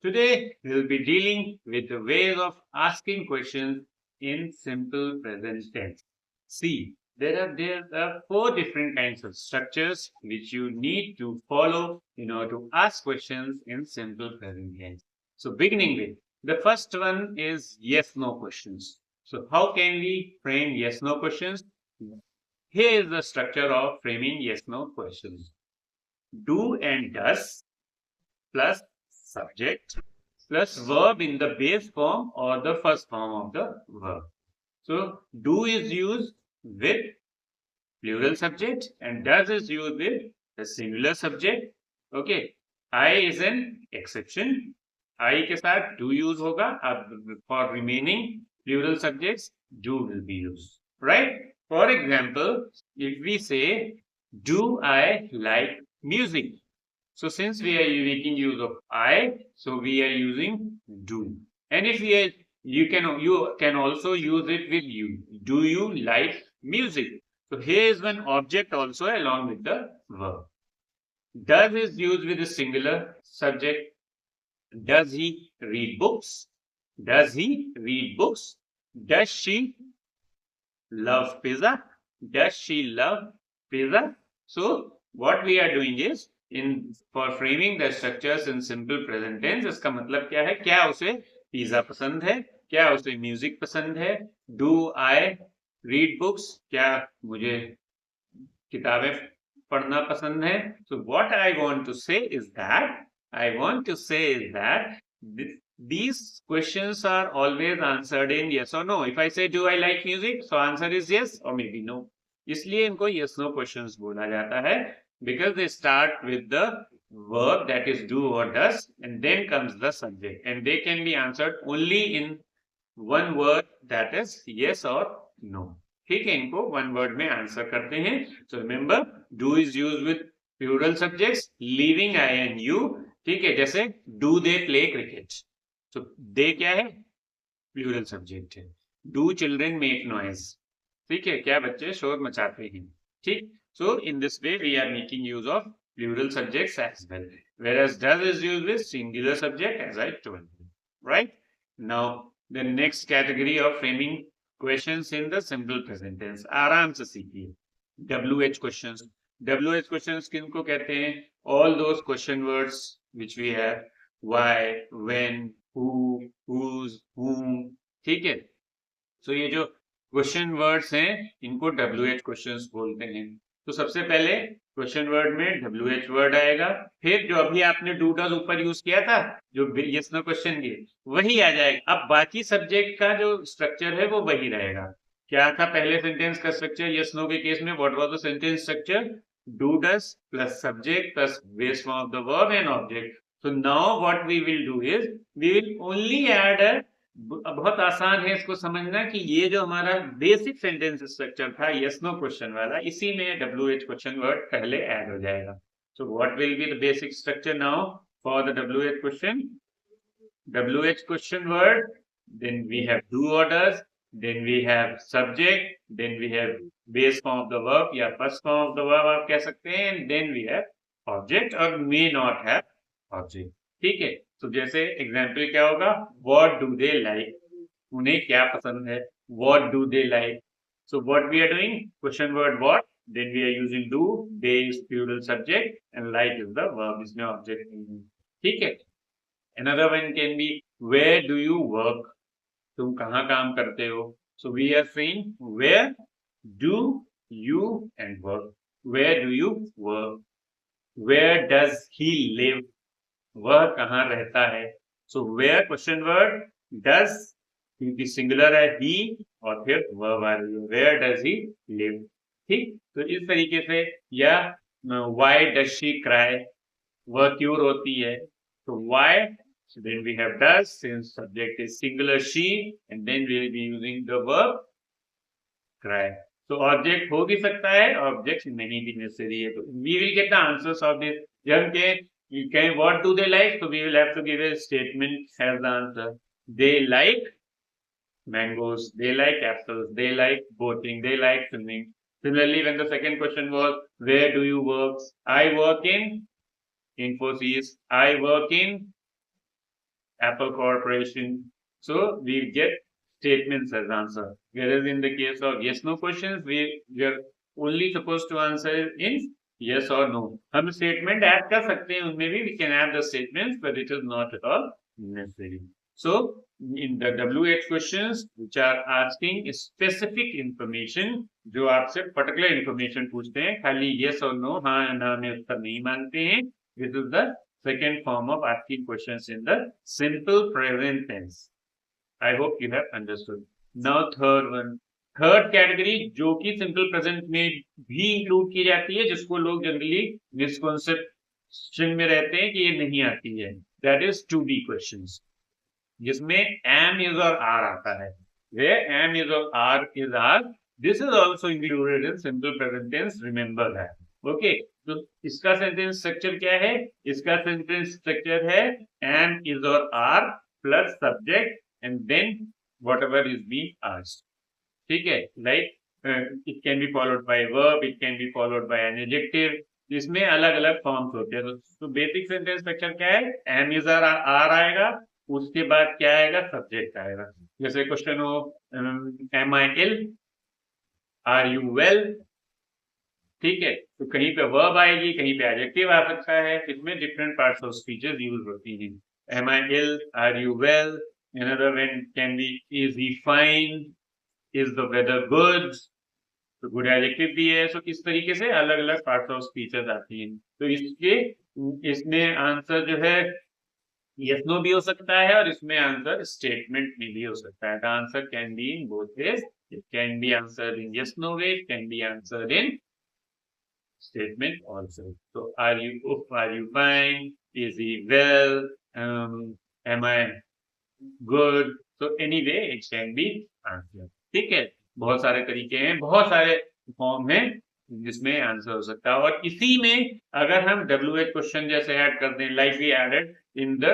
Today, we'll be dealing with the ways of asking questions in simple present tense. See, there are four different kinds of structures which you need to follow in order to ask questions in simple present tense. So, beginning with the first one is yes/no questions. So, how can we frame yes/no questions? Here is the structure of framing yes/no questions. Do and does plus subject plus verb in the base form or the first form of the verb. So do is used with plural subject and does is used with the singular subject. Okay. I is an exception. I के साथ do use होगा. अब for remaining plural subjects, do will be used. Right? For example, if we say, do I like music? So since we are making use of I, so we are using do. And if we are, you can also use it with you. Do you like music? So here is one object also along with the verb. Does is used with a singular subject. Does he read books? Does he read books? Does she love pizza? Does she love pizza? So what we are doing is in for framing the structures in simple present tense, इसका मतलब क्या है? क्या उसे pizza पसंद है? क्या उसे म्यूजिक पसंद है? Do I read books? क्या मुझे किताबें पढ़ना पसंद है? So what I want to say is that these questions are always answered in yes or no. If I say do I like music, so answer is yes or maybe no. इसलिए इनको yes no questions बोला जाता है because they start with the verb that is do or does and then comes the subject and they can be answered only in one word that is yes or no. ठीक है, इनको one word में answer करते हैं. So remember do is use with plural subjects leaving I and you. ठीक है, जैसे do they play cricket. तो दे क्या है? प्लूरल सब्जेक्ट है. Do children make noise. ठीक है, क्या बच्चे शोर मचाते हैं. ठीक. So in this way we are making use of plural subjects as well, whereas does is used with singular subject as I told you. Right? Now the next category of framing questions in the simple present tense. आराम से सीखिए. WH questions. WH questions किनको कहते हैं? All those question words which we have. Why, when, who, whose, whom. ठीक है. So ये जो क्वेश्चन वर्ड्स हैं इनको WH क्वेश्चंस बोलते हैं. तो सबसे पहले क्वेश्चन वर्ड में WH वर्ड आएगा. फिर जो अभी आपने डू डज ऊपर यूज किया था जो यस नो क्वेश्चन के वही आ जाएगा. अब बाकी सब्जेक्ट का जो स्ट्रक्चर है वो वही रहेगा. क्या था पहले सेंटेंस का स्ट्रक्चर यस नो के केस में? What was the sentence structure? Do does plus subject plus base form of the verb and object. So now what we will do is we will only add a बहुत आसान है इसको समझना कि ये जो हमारा बेसिक सेंटेंस स्ट्रक्चर था यस नो क्वेश्चन वाला इसी में WH क्वेश्चन वर्ड पहले ऐड हो जाएगा. So what will be the basic structure now for the WH question? WH question word, then we have do or does, then we have subject, then we have base form of the verb या first form of the verb आप कह सकते हैं, and then we have object or may not have object. ठीक है. तो जैसे example क्या होगा? What do they like? उन्हें क्या पसंद है? What do they like? So what we are doing? Question word what, then we are using do, they is plural subject and like is the verb. इसमें object नहीं है. ठीक है. Another one can be where do you work? तुम कहाँ काम करते हो? So we are saying where do you and work. Where do you work? Where does he live? वह कहाँ रहता है? So where question word, does क्योंकि सिंगुलर है ही और फिर वर्ब आ रही है वेयर डज ही लिव. ठीक. तो इस तरीके से या व्हाई डज शी क्राई, वह क्यों रोती है? तो why, then we have does since subject is singular she and then we will be using the verb cry. So object हो भी सकता है, object नहीं भी necessary है. तो we will get the answers of this. जब के you can what do they like, so we will have to give a statement as the answer. They like mangoes, they like apples, they like boating, they like swimming. Similarly, when the second question was where do you work, I work in Infosys, I work in Apple Corporation. So we get statements as answer. Whereas in the case of yes no questions, we are only supposed to answer in yes or no. हम statement add कर सकते हैं उनमें भी, we can add the statements, but it is not at all necessary. So in the WH questions which are asking specific information, जो आपसे particular information पूछते हैं, खाली yes or no, हाँ या ना में उत्तर नहीं मांगते हैं, this is the second form of asking questions in the simple present tense. I hope you have understood. Now third one. Third category जो कि सिंपल प्रेजेंट में भी इंक्लूड की जाती है, जिसको लोग जनरली मिसकॉन्सेप्शन में रहते हैं कि ये नहीं आती है, that is to be questions, जिसमें एम इज और आर आता है. वे एम इज और are is are, this is also included in simple present tense, remember that. Okay, तो इसका सेंटेंस स्ट्रक्चर क्या है? इसका सेंटेंस स्ट्रक्चर है एम इज और are plus subject and then whatever is being asked. ठीक है, like it can be followed by verb, it can be followed bye an adjective. इसमें अलग अलग फॉर्म्स होते हैं. तो बेसिक सेंटेंस स्ट्रक्चर क्या है? एम इज आर आएगा, उसके बाद क्या आएगा? सब्जेक्ट आएगा. जैसे क्वेश्चन हो am I ill, are you well, ठीक है, तो कहीं पे वर्ब आएगी, कहीं पे एडजेक्टिव आ सकता है. इसमें different parts of speeches use होती हैं. Am I ill, are you well, another one can be is he fine, is the weather good, तो गुड एडजेक्टिव भी है. सो इस तरीके से अलग अलग पार्ट्स ऑफ स्पीचेस आती हैं. तो इसमें आंसर जो है यस नो भी हो सकता है और इसमें आंसर स्टेटमेंट में भी हो सकता है. The answer can be in both ways. It can be answer in yes no way, it can be answer in statement also. तो are you fine, is he well, am I good, so anyway it can be answered. ठीक है, बहुत सारे तरीके हैं, बहुत सारे form हैं जिसमें आंसर हो सकता है. और इसी में अगर हम WH क्वेश्चन जैसे ऐड कर दें, like we added in the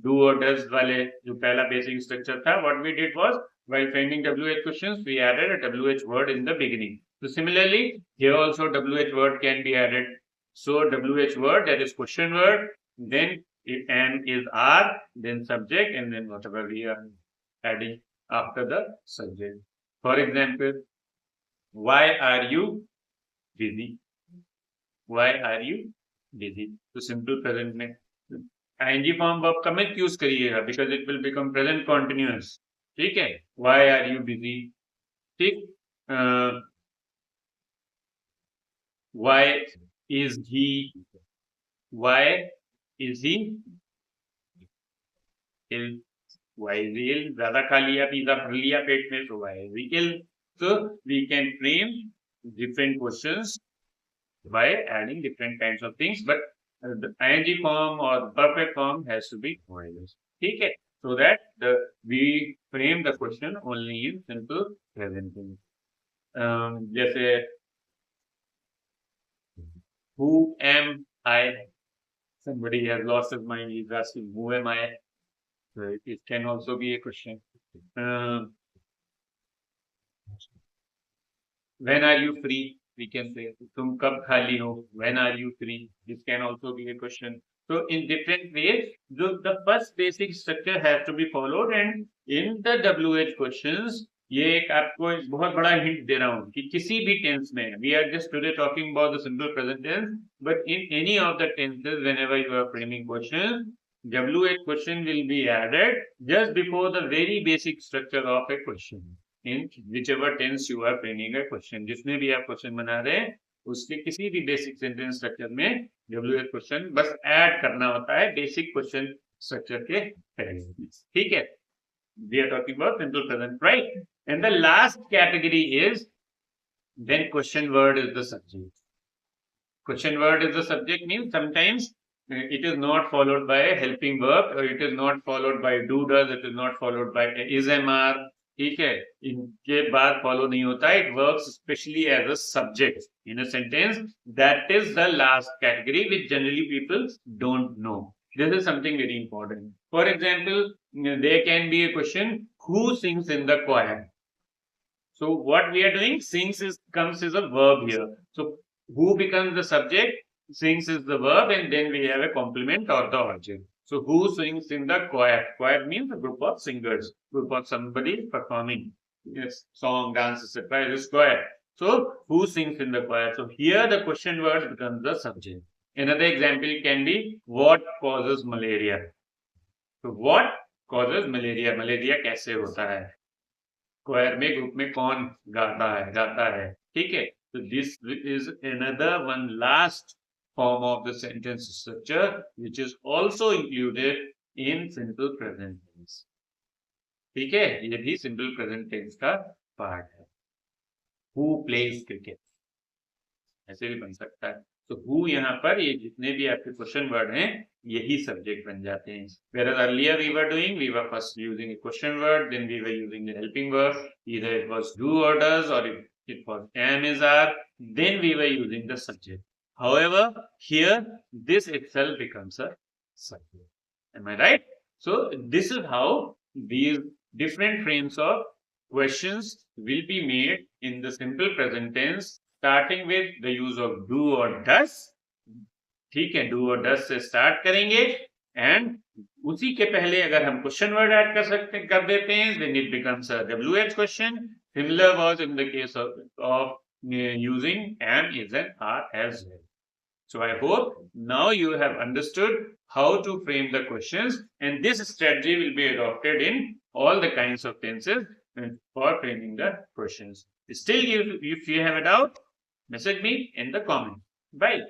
do और डज वाले जो पहला बेसिक स्ट्रक्चर था, what we did was while framing WH questions we added a WH word in the beginning. So similarly here also WH word can be added. So WH word, that is question word, then if M is R, then subject, and then whatever we are adding after the subject. For example, why are you busy? Why are you busy? So simple present में ing form verb का मत use करिएगा because it will become present continuous. ठीक है, why are you busy? ठीक, why is he? Why is he ill? Why is he ill? ज्यादा खा लिया, पिज्जा भर लिया पेट में, so why is he ill? So we can frame different questions by adding different kinds of things, but the ing form or perfect form has to be always. ठीक है, so that we frame the question only in simple present tense. जैसे who am I? Somebody has lost his mind, he's asking who am I? So it can also be a question. When are you free? We can say तुम कब खाली हो? When are you free? This can also be a question. So in different ways, the first basic structure has to be followed, and in the WH questions, ये एक आपको एक बहुत बड़ा हिंट दे रहा हूँ कि किसी भी टेंस में, we are just today talking about the simple present tense, but in any of the tenses, whenever you are framing questions, WH question will be added just before the very basic structure of a question. In whichever tense you are framing a question, जिसमें भी आप question बना रहे हैं, उसके किसी भी basic sentence structure में WH क्वेश्चन बस ऐड करना होता है बेसिक क्वेश्चन स्ट्रक्चर के पहले. ठीक है, we are talking about simple present, right? And the last category is when question word is the subject. Question word is the subject means sometimes it is not followed by a helping verb, or it is not followed by do does, it is not followed by is am are. ठीक है, इनके बाद follow नहीं होता. It works specially as a subject in a sentence. That is the last category which generally people don't know. This is something very important. For example, there can be a question, who sings in the choir? So what we are doing, sings comes as a verb here. So who becomes the subject, sings is the verb, and then we have a complement or the object. So who sings in the choir? Choir means a group of singers, group of somebody performing. Yes, song, dance, etc. is choir. So who sings in the choir? So here the question word becomes the subject. Another example can be what causes malaria. So what causes malaria? Malaria कैसे होता है? Choir में group में कौन गाता है? ठीक है? So this is another one last form of the sentence structure which is also included in simple present tense. ठीक है? ये भी simple present tense का part है. Who plays cricket? ऐसे भी बन सकता है. तो who यहाँ पर ये जितने भी आपके question word हैं यही subject बन जाते हैं. Whereas earlier we were first using a question word, then we were using the helping verb. Either it was do or does, or it was am, is, are. Then we were using the subject. However, here this itself becomes a subject. Am I right? So this is how these different frames of questions will be made in the simple present tense, starting with the use of do or does. ठीक है, do और does से start करेंगे and उसी के पहले अगर हम question word ऐड कर देते हैं then it becomes a WH question. Similar was in the case of using am, is, and are as well. So I hope now you have understood how to frame the questions, and this strategy will be adopted in all the kinds of tenses for framing the questions. Still, if you have a doubt, message me in the comment. Bye.